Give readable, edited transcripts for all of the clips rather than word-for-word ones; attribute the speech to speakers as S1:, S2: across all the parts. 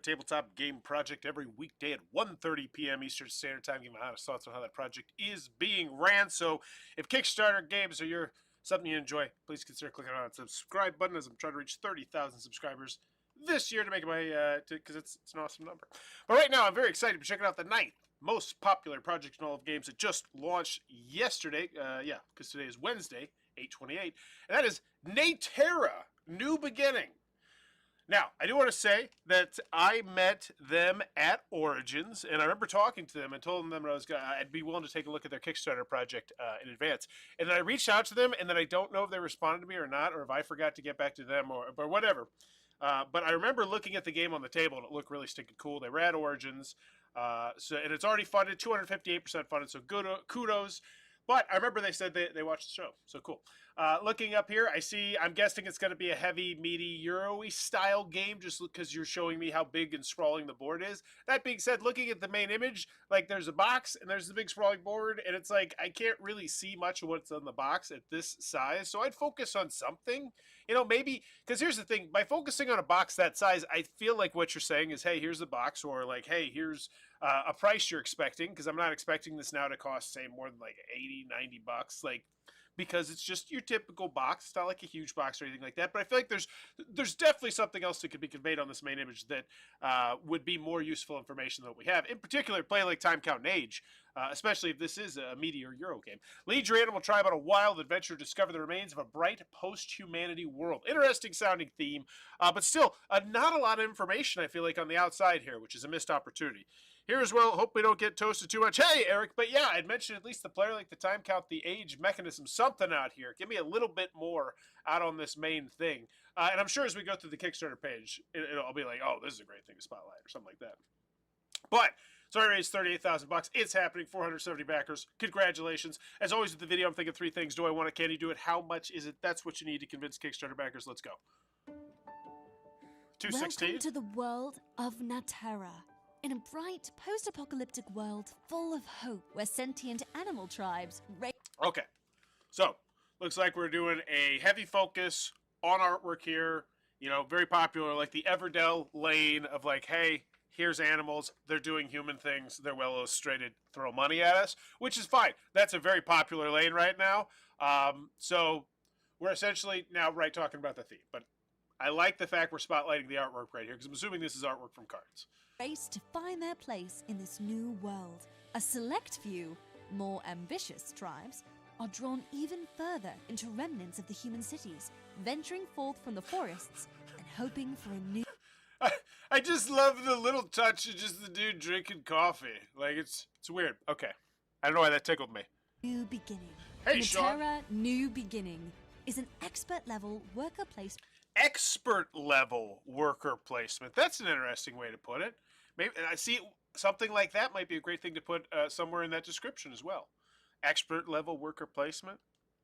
S1: tabletop game project every weekday at 1:30 p.m. Eastern Standard Time. Give my honest thoughts on how that project is being ran. So if Kickstarter games are something you enjoy, please consider clicking on that subscribe button as I'm trying to reach 30,000 subscribers this year to make my, because it's an awesome number. But right now, I'm very excited to be checking out the ninth most popular project in all of games that just launched yesterday. Because today is Wednesday, 8/28, and that is Natera, New Beginning. Now, I do want to say that I met them at Origins, and I remember talking to them and told them that I'd be willing to take a look at their Kickstarter project in advance. And then I reached out to them, and then I don't know if they responded to me or not, or if I forgot to get back to them or whatever. But I remember looking at the game on the table, and it looked really stinking cool. They were at Origins, and it's already funded, 258% funded, so good, kudos. But I remember they said they watched the show, so cool. Looking up here, I'm guessing it's going to be a heavy, meaty, Euro-y style game, just because you're showing me how big and sprawling the board is. That being said, looking at the main image, like there's a box, and there's the big sprawling board, and it's like, I can't really see much of what's on the box at this size, so I'd focus on something. Maybe, because here's the thing, by focusing on a box that size, I feel like what you're saying is, hey, here's the box, or like, hey, here's a price you're expecting, because I'm not expecting this now to cost, say, more than like $80-$90, like, because it's just your typical box. It's not like a huge box or anything like that, but I feel like there's definitely something else that could be conveyed on this main image that would be more useful information than what we have. In particular, playing like Time, Count, and Age, especially if this is a Meteor Euro game. Lead your animal tribe on a wild adventure to discover the remains of a bright post-humanity world. Interesting sounding theme, but still, not a lot of information, I feel like, on the outside here, which is a missed opportunity. Here as well, hope we don't get toasted too much. Hey, Eric, but yeah, I'd mentioned at least the player, like the time, count, the age mechanism, something out here. Give me a little bit more out on this main thing. And I'm sure as we go through the Kickstarter page, I'll be like, oh, this is a great thing to spotlight or something like that. But so I raised $38,000. It's happening. 470 backers. Congratulations. As always with the video, I'm thinking three things. Do I want it? Can you do it? How much is it? That's what you need to convince Kickstarter backers. Let's go. 216.
S2: Welcome to the world of Natera. In a bright, post-apocalyptic world full of hope, where sentient animal tribes...
S1: Okay. So, looks like we're doing a heavy focus on artwork here. Very popular, like the Everdell lane of like, hey, here's animals, they're doing human things, they're well illustrated, throw money at us, which is fine. That's a very popular lane right now. So we're essentially now talking about the theme, but I like the fact we're spotlighting the artwork right here, because I'm assuming this is artwork from cards.
S2: Race to find their place in this new world. A select few, more ambitious tribes are drawn even further into remnants of the human cities, venturing forth from the forests and hoping for a new...
S1: I just love the little touch of just the dude drinking coffee. Like, it's weird. Okay. I don't know why that tickled me.
S2: New beginning.
S1: Hey, Sean.
S2: Natera New Beginning is an expert-level worker placement.
S1: Expert-level worker placement. That's an interesting way to put it. Maybe I see something like that might be a great thing to put somewhere in that description as well. Expert-level worker placement.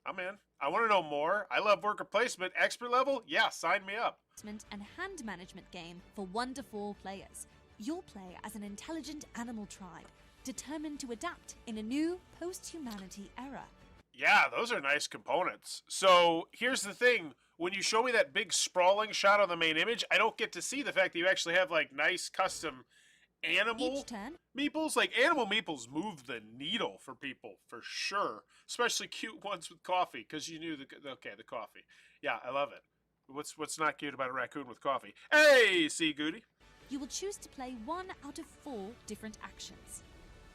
S1: I'm in. I want to know more. I love worker placement. Expert level? Yeah, sign me up.
S2: And hand management game for 1 to 4 players. You'll play as an intelligent animal tribe, determined to adapt in a new post-humanity era.
S1: Yeah, those are nice components. So here's the thing. When you show me that big sprawling shot on the main image, I don't get to see the fact that you actually have like nice custom animal meeples. Like animal meeples move the needle for people for sure, especially cute ones with coffee, because you knew the coffee. Yeah, I love it. What's not cute about a raccoon with coffee? Hey, see Goody.
S2: You will choose to play 1 out of 4 different actions.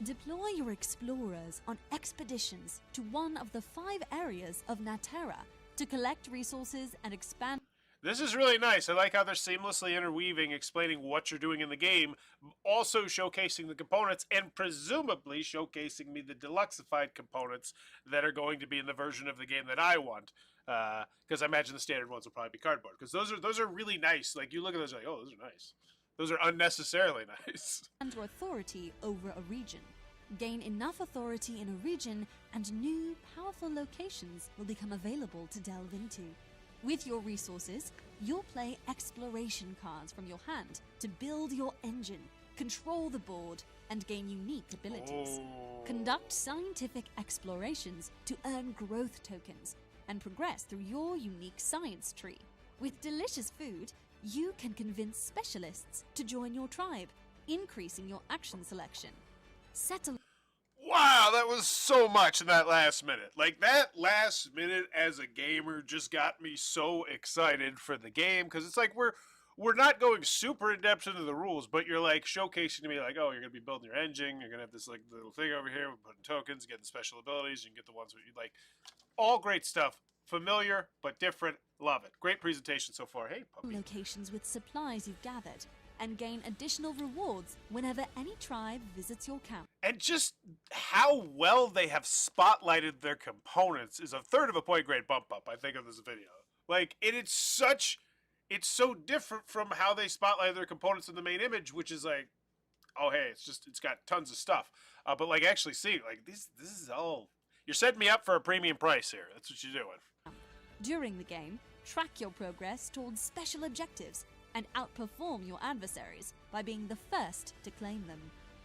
S2: Deploy your explorers on expeditions to one of the 5 areas of Natera to collect resources and expand.
S1: This is really nice. I like how they're seamlessly interweaving, explaining what you're doing in the game, also showcasing the components, and presumably showcasing me the deluxeified components that are going to be in the version of the game that I want. Because I imagine the standard ones will probably be cardboard. Because those are really nice. Like, you look at those like, oh, those are nice. Those are unnecessarily nice.
S2: And your authority over a region. Gain enough authority in a region, and new, powerful locations will become available to delve into. With your resources, you'll play exploration cards from your hand to build your engine, control the board, and gain unique abilities. Conduct scientific explorations to earn growth tokens, and progress through your unique science tree. With delicious food, You can convince specialists to join your tribe, increasing your action selection. Settle.
S1: Wow, that was so much in that last minute. Like, that last minute as a gamer just got me so excited for the game, because it's like we're not going super in depth into the rules, but you're like showcasing to me like, oh, you're gonna be building your engine, you're gonna have this like little thing over here, we're putting tokens, getting special abilities, you can get the ones that you like. All great stuff. Familiar but different. Love it. Great presentation so far. Hey, puppy.
S2: Locations with supplies you've gathered, and gain additional rewards whenever any tribe visits your camp.
S1: And just how well they have spotlighted their components is a third of a point grade bump up, I think, of this video. Like, it's so different from how they spotlight their components in the main image, which is like, oh, hey, it's got tons of stuff. But like actually seeing, like, this is all, you're setting me up for a premium price here. That's what you're doing.
S2: During the game, track your progress towards special objectives and outperform your adversaries by being the first to claim them.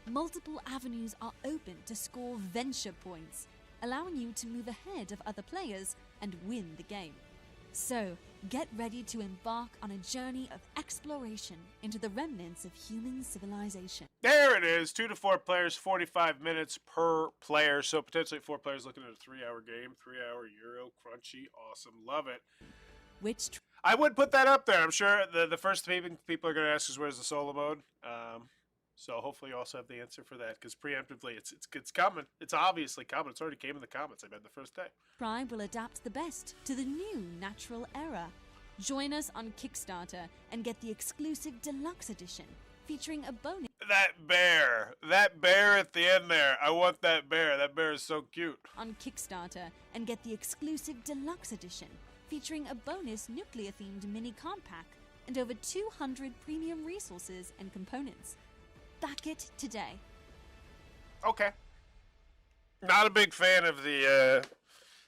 S2: Multiple avenues are open to score venture points, allowing you to move ahead of other players and win the game. So, get ready to embark on a journey of exploration into the remnants of human civilization.
S1: There it is. 2 to 4 players, 45 minutes per player. So potentially 4 players looking at a 3-hour game, 3-hour Euro, crunchy, awesome, love it. I would put that up there. I'm sure the first thing people are going to ask is where's the solo mode. So hopefully you also have the answer for that, because preemptively it's coming. It's obviously coming. It's already came in the comments, I bet, the first day.
S2: Tribe will adapt the best to the new natural era. Join us on Kickstarter and get the exclusive deluxe edition featuring a bonus.
S1: That bear at the end there. I want that bear. That bear is so cute.
S2: On Kickstarter and get the exclusive deluxe edition featuring a bonus nuclear-themed mini compact and over 200 premium resources and components. Back it today.
S1: Okay. Not a big fan of the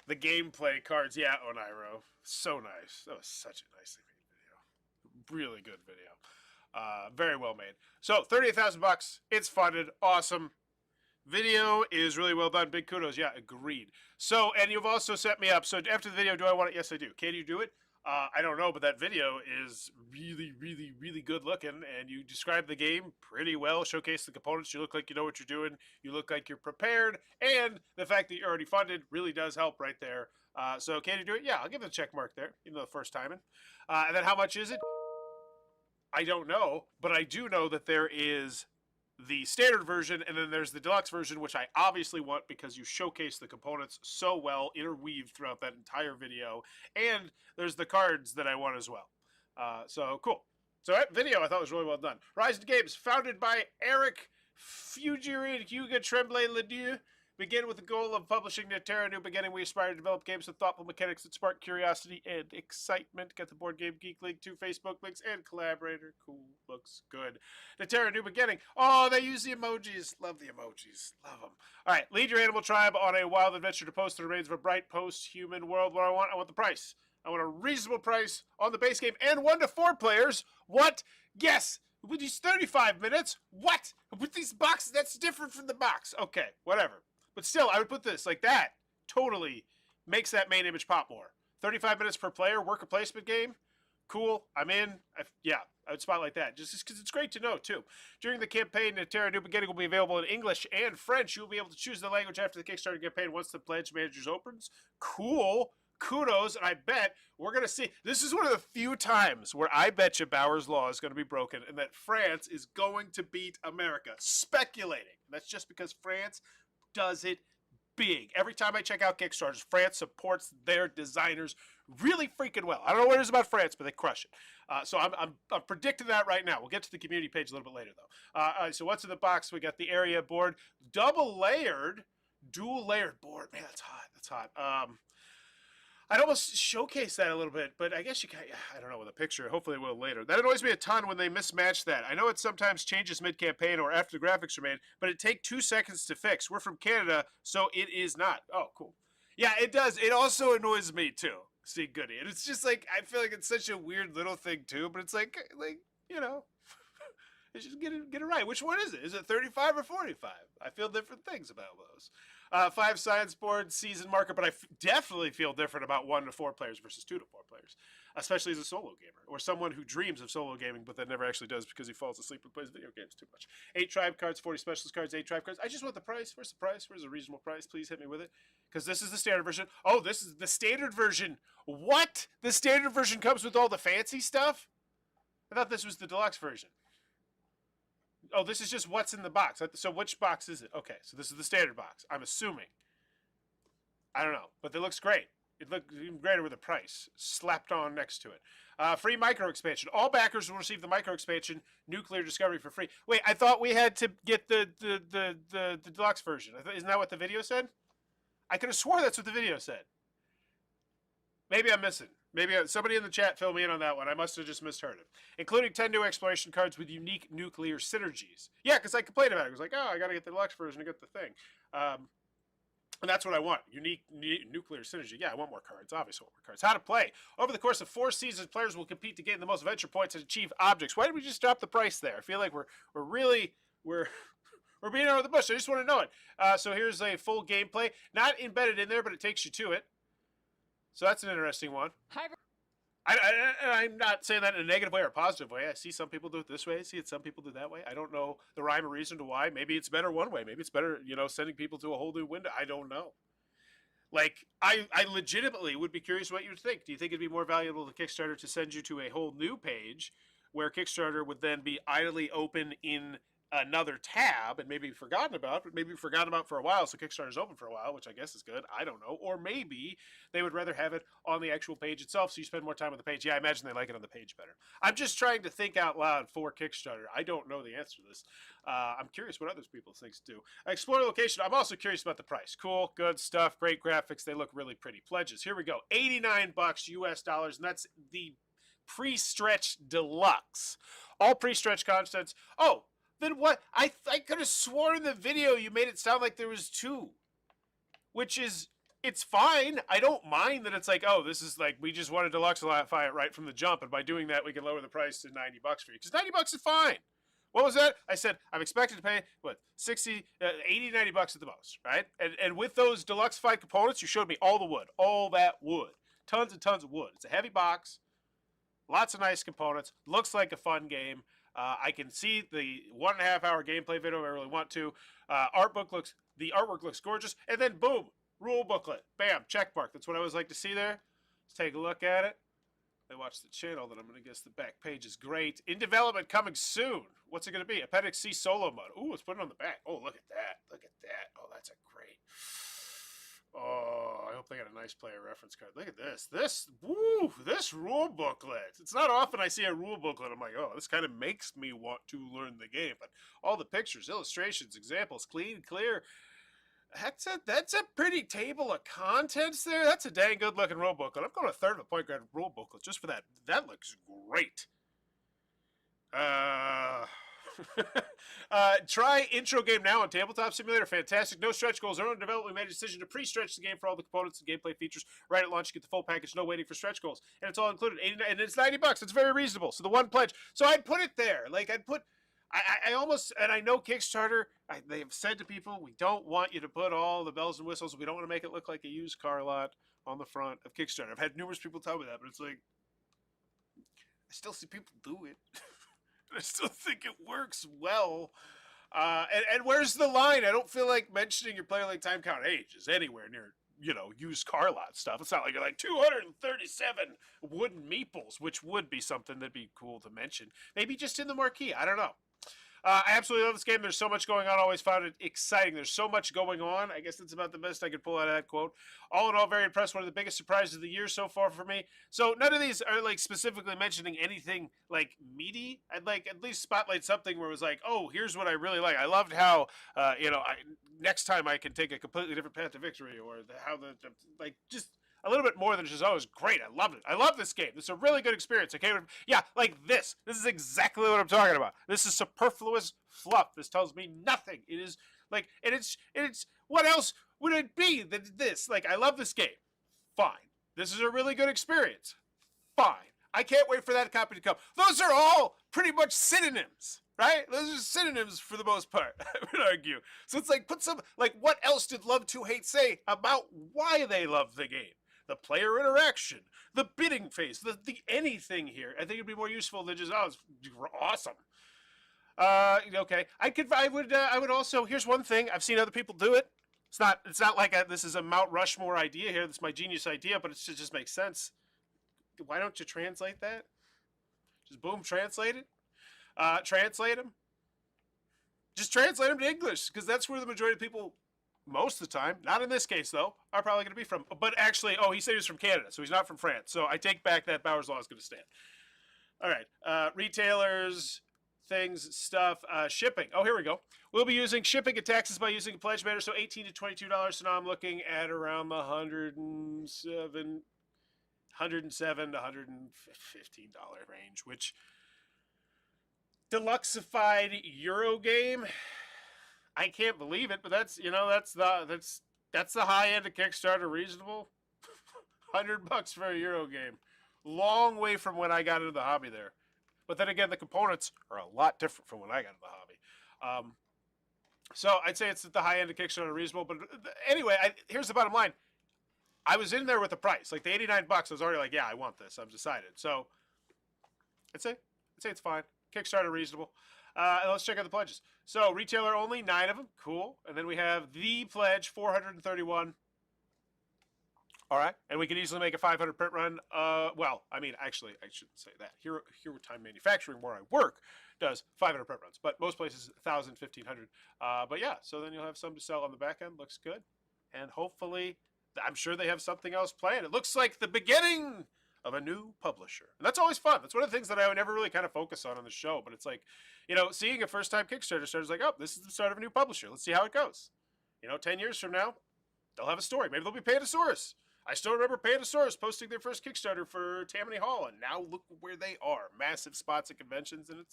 S1: gameplay cards. Yeah, Onairo. So nice. That was such a nicely made video. Really good video. Very well made. So, $38,000. It's funded. Awesome. Video is really well done. Big kudos. Yeah, agreed. So, and you've also set me up. So, after the video, do I want it? Yes, I do. Can you do it? I don't know, but that video is really, really, really good looking, and you describe the game pretty well, showcase the components, you look like you know what you're doing, you look like you're prepared, and the fact that you're already funded really does help right there. So can you do it? Yeah, I'll give it a check mark there, even though the first time in. And then how much is it? I don't know, but I do know that there is the standard version, and then there's the deluxe version, which I obviously want because you showcase the components so well, interweaved throughout that entire video, and there's the cards that I want as well. So cool. So that video I thought was really well done. Horizon Games, founded by Eric Fugere and Hugo Tremblay-Ledieu, begin with the goal of publishing Natera, New Beginning. We aspire to develop games with thoughtful mechanics that spark curiosity and excitement. Get the Board Game Geek link, 2 Facebook links, and collaborator. Cool. Looks good. Natera, New Beginning. Oh, they use the emojis. Love the emojis. Love them. All right. Lead your animal tribe on a wild adventure to post the remains of a bright post-human world. What do I want? I want the price. I want a reasonable price on the base game and 1 to 4 players. What? Yes. With these 35 minutes. What? With these boxes? That's different from the box. Okay. Whatever. But still, I would put this like that. Totally makes that main image pop more. 35 minutes per player, worker placement game. Cool. I'm in. I would spotlight that. Just because it's great to know, too. During the campaign, Natera New Beginning will be available in English and French. You'll be able to choose the language after the Kickstarter campaign once the Pledge Managers opens. Cool. Kudos. And I bet we're going to see. This is one of the few times where I bet you Bauer's Law is going to be broken and that France is going to beat America. Speculating. That's just because France does it big. Every time I check out Kickstarters, France supports their designers really freaking well. I don't know what it is about France, but they crush it. So I'm predicting that right now. We'll get to the community page a little bit later, though. So what's in the box? We got the area board, double layered, dual layered board. Man, that's hot. That's hot. I'd almost showcase that a little bit, but I guess you can't. I don't know with a picture. Hopefully it will later. That annoys me a ton when they mismatch that. I know it sometimes changes mid-campaign or after the graphics are made, but it takes 2 seconds to fix. We're from Canada, so it is not. Oh, cool. Yeah, it does. It also annoys me, too. See, goody. And it's just like, I feel like it's such a weird little thing, too, but it's like you know, it's just get it right. Which one is it? Is it 35 or 45? I feel different things about those. 5 science board, season marker, but I definitely feel different about 1 to 4 players versus 2 to 4 players. especially as a solo gamer, or someone who dreams of solo gaming but then never actually does because he falls asleep and plays video games too much. 8 tribe cards, 40 specialist cards, 8 tribe cards. I just want the price. Where's the price? Where's a reasonable price? Please hit me with it. Because this is the standard version. Oh, this is the standard version. What? The standard version comes with all the fancy stuff? I thought this was the deluxe version. Oh, this is just what's in the box. So which box is it? Okay, so this is the standard box. I'm assuming. I don't know, but it looks great. It looked even greater with a price slapped on next to it. Free micro expansion. All backers will receive the micro expansion Nuclear Discovery for free. Wait, I thought we had to get the deluxe version. Isn't that what the video said? I could have swore that's what the video said. Maybe I'm missing. Maybe somebody in the chat fill me in on that one. I must have just misheard it. Including 10 new exploration cards with unique nuclear synergies. Yeah, because I complained about it. I was like, oh, I got to get the deluxe version to get the thing. And that's what I want. Unique nuclear synergy. Yeah, I want more cards. Obviously, I want more cards. How to play. Over the course of 4 seasons, players will compete to gain the most venture points and achieve objects. Why did we just drop the price there? I feel like we're being over the bush. I just want to know it. So here's a full gameplay. Not embedded in there, but it takes you to it. So that's an interesting one. I'm not saying that in a negative way or a positive way. I see some people do it this way. I see it some people do it that way. I don't know the rhyme or reason to why. Maybe it's better one way. Maybe it's better, sending people to a whole new window. I don't know. Like, I legitimately would be curious what you would think. Do you think it'd be more valuable to Kickstarter to send you to a whole new page where Kickstarter would then be idly open in another tab and maybe forgotten about, but maybe forgotten about for a while, so Kickstarter's open for a while, which I guess is good. I don't know. Or maybe they would rather have it on the actual page itself, so you spend more time on the page. Yeah, I imagine they like it on the page better. I'm just trying to think out loud for Kickstarter. I don't know the answer to this. I'm curious what other people think do. Explore location. I'm also curious about the price. Cool, good stuff, great graphics. They look really pretty. Pledges. Here we go. $89 US dollars, and that's the pre-stretched deluxe. All pre-stretched contents. Oh, then what? I could have sworn in the video you made it sound like there was 2. Which is, it's fine. I don't mind that it's like, oh, this is like, we just wanted to deluxify it right from the jump, and by doing that, we can lower the price to $90 for you. Because $90 is fine. What was that? I said, I'm expected to pay, what, 60, 80, $90 at the most, right? And with those deluxified components, you showed me all the wood. All that wood. Tons and tons of wood. It's a heavy box. Lots of nice components. Looks like a fun game. I can see the 1.5 hour gameplay video if I really want to. The artwork looks gorgeous. And then boom, rule booklet. Bam, check mark. That's what I always like to see there. Let's take a look at it. I watch the channel, then I'm going to guess the back page is great. In development, coming soon. What's it going to be? Appendix C solo mode. Ooh, let's put it on the back. Oh, look at that. Look at that. Oh, that's a great. Oh, I hope they got a nice player reference card. Look at this. This rule booklet. It's not often I see a rule booklet. I'm like, oh, this kind of makes me want to learn the game. But all the pictures, illustrations, examples, clean, clear. That's a pretty table of contents there. That's a dang good looking rule booklet. I'm going a third of a point guard rule booklet just for that. That looks great. Try intro game now on Tabletop Simulator. Fantastic. No stretch goals. Our own development, we made a decision to pre-stretch the game for all the components and gameplay features. Right at launch, you get the full package. No waiting for stretch goals, and it's all included. And it's $90. It's very reasonable. So the one pledge. So I'd put it there. Like I'd put. I almost, and I know Kickstarter, they have said to people, we don't want you to put all the bells and whistles. We don't want to make it look like a used car lot on the front of Kickstarter. I've had numerous people tell me that, but it's like, I still see people do it. I still think it works well. And where's the line? I don't feel like mentioning your player like time count age is anywhere near, used car lot stuff. It's not like you're like 237 wooden meeples, which would be something that'd be cool to mention. Maybe just in the marquee. I don't know. I absolutely love this game. There's so much going on. I always found it exciting. There's so much going on. I guess that's about the best I could pull out of that quote. All in all, very impressed. One of the biggest surprises of the year so far for me. So none of these are like specifically mentioning anything like meaty. I'd like at least spotlight something where it was like, oh, here's what I really like. I loved how, next time I can take a completely different path to victory, or just a little bit more than just, oh, it was great. I loved it. I love this game. This is a really good experience. Like this. This is exactly what I'm talking about. This is superfluous fluff. This tells me nothing. It is like, and it's, what else would it be than this? Like, I love this game. Fine. This is a really good experience. Fine. I can't wait for that copy to come. Those are all pretty much synonyms. Right? Those are synonyms for the most part, I would argue. So it's like, put some, like, what else did Love to Hate say about why they love the game? the player interaction, the bidding phase, the anything here. I think it'd be more useful than just, oh, it's awesome. Okay. I would also, here's one thing. I've seen other people do it. It's not like this is a Mount Rushmore idea here. This is my genius idea, but it just makes sense. Why don't you translate that? Just boom, translate it. Translate them. Just translate them to English, because that's where the majority of people, most of the time, not in this case though, are probably going to be from. But actually, oh, he said he was from Canada, so he's not from France. So I take back that Bowers Law is going to stand. All right, retailers, things, stuff, shipping. Oh, here we go. We'll be using shipping and taxes by using a pledge banner, so $18 to $22. So now I'm looking at around the $107 to $115 range, which deluxeified Euro game. I can't believe it, but that's the high end of Kickstarter reasonable. $100 for a Euro game. Long way from when I got into the hobby there. But then again, the components are a lot different from when I got into the hobby. So I'd say it's at the high end of Kickstarter reasonable. But anyway, here's the bottom line. I was in there with the price. Like the $89, I was already like, yeah, I want this. I'm decided. So I'd say it's fine. Kickstarter reasonable. And let's check out the pledges. So retailer only, 9 of them. Cool. And then we have the pledge, 431. All right. And we can easily make a 500 print run. Well, I mean, actually, I shouldn't say that. Hero Time Manufacturing, where I work, does 500 print runs. But most places, 1,000, 1,500. But yeah, so then you'll have some to sell on the back end. Looks good. And hopefully, I'm sure they have something else planned. It looks like the beginning of a new publisher. And that's always fun. That's one of the things that I would never really kind of focus on the show. But it's like, seeing a first-time Kickstarter start is like, oh, this is the start of a new publisher. Let's see how it goes. 10 years from now, they'll have a story. Maybe they'll be Pandasaurus. I still remember Pandasaurus posting their first Kickstarter for Tammany Hall, and now look where they are. Massive spots at conventions, and it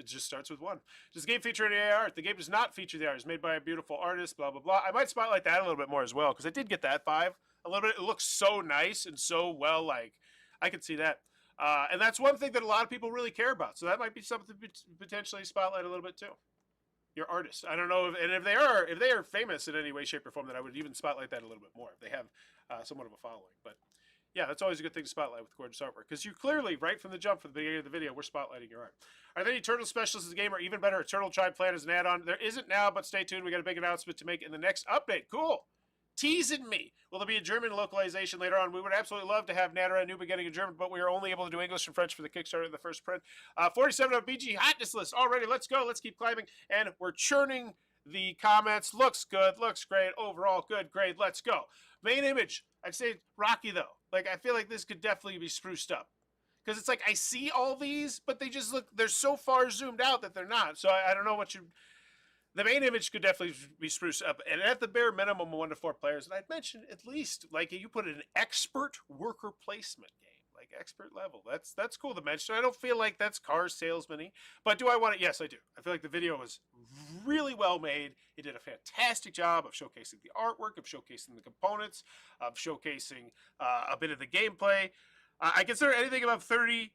S1: just starts with one. Does the game feature any AI art? The game does not feature the art. It's made by a beautiful artist, blah, blah, blah. I might spotlight that a little bit more as well, because I did get that 5 a little bit. It looks so nice and so well, like, I could see that. And that's one thing that a lot of people really care about. So that might be something to potentially spotlight a little bit too. Your artist. I don't know, if they are famous in any way, shape, or form, then I would even spotlight that a little bit more if they have somewhat of a following. But yeah, that's always a good thing to spotlight with gorgeous artwork, because you clearly, right from the jump, from the beginning of the video, we're spotlighting your art. Are there any turtle specialists in the game, or even better, a turtle tribe plan as an add-on? There isn't now, but stay tuned. We got a big announcement to make in the next update. Cool. Teasing me. Will there be a German localization later on? We would absolutely love to have Natera New Beginning in German, but we are only able to do English and French for the Kickstarter in the first print. 47 on BG hotness list already. Let's go. Let's keep climbing. And we're churning the comments. Looks good. Looks great. Overall, good. Great. Let's go. Main image. I'd say rocky, though. Like, I feel like this could definitely be spruced up. Because it's like, I see all these, but they just look, they're so far zoomed out that they're not. So I don't know what you... The main image could definitely be spruced up, and at the bare minimum, 1 to 4 players. And I'd mention at least, like, you put an expert worker placement game, like expert level. That's cool to mention. I don't feel like that's car salesman-y, but do I want it? Yes, I do. I feel like the video was really well made. It did a fantastic job of showcasing the artwork, of showcasing the components, of showcasing a bit of the gameplay. I consider anything above 30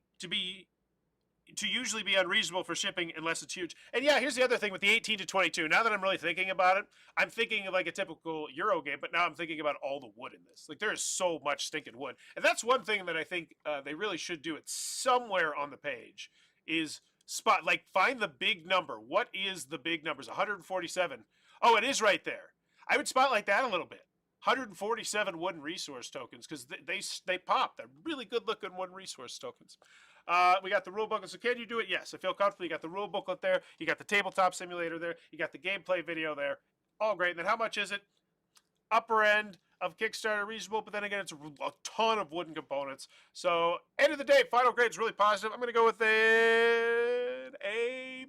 S1: to usually be unreasonable for shipping unless it's huge. And yeah, here's the other thing with the 18 to 22. Now that I'm really thinking about it, I'm thinking of like a typical Euro game, but now I'm thinking about all the wood in this. Like, there is so much stinking wood. And that's one thing that I think they really should do it somewhere on the page, is find the big number. What is the big numbers? 147. Oh, it is right there. I would spotlight that a little bit. 147 wooden resource tokens, because they pop. They're really good looking wooden resource tokens. We got the rule booklet. So can you do it? Yes, I feel comfortable. You got the rule booklet there. You got the tabletop simulator there. You got the gameplay video there. All great. And then how much is it? Upper end of Kickstarter reasonable, but then again, it's a ton of wooden components. So end of the day, final grade is really positive. I'm going to go with an A-.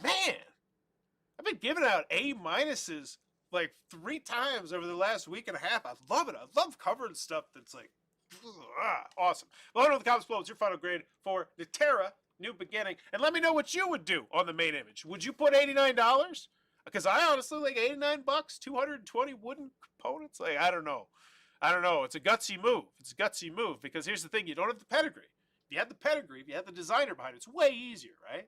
S1: Man, I've been giving out A-minuses like 3 times over the last week and a half. I love it. I love covering stuff that's like, awesome. Well, let me know in the comments below. What's your final grade for Natera New Beginning? And let me know what you would do on the main image. Would you put $89? Because I honestly like $89, 220 wooden components. Like, I don't know. It's a gutsy move. Because here's the thing: you don't have the pedigree. If you had the pedigree, if you had the designer behind it, it's way easier, right?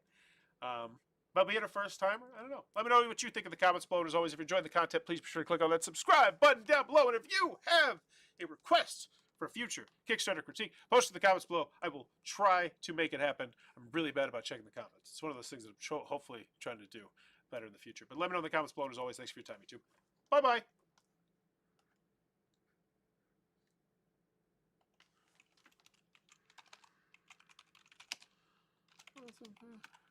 S1: But being a first timer, I don't know. Let me know what you think in the comments below. And as always, if you're enjoying the content, please be sure to click on that subscribe button down below. And if you have a request for a future Kickstarter critique, post in the comments below. I will try to make it happen. I'm really bad about checking the comments. It's one of those things that I'm hopefully trying to do better in the future. But let me know in the comments below. And as always, thanks for your time, YouTube. Bye-bye. Oh,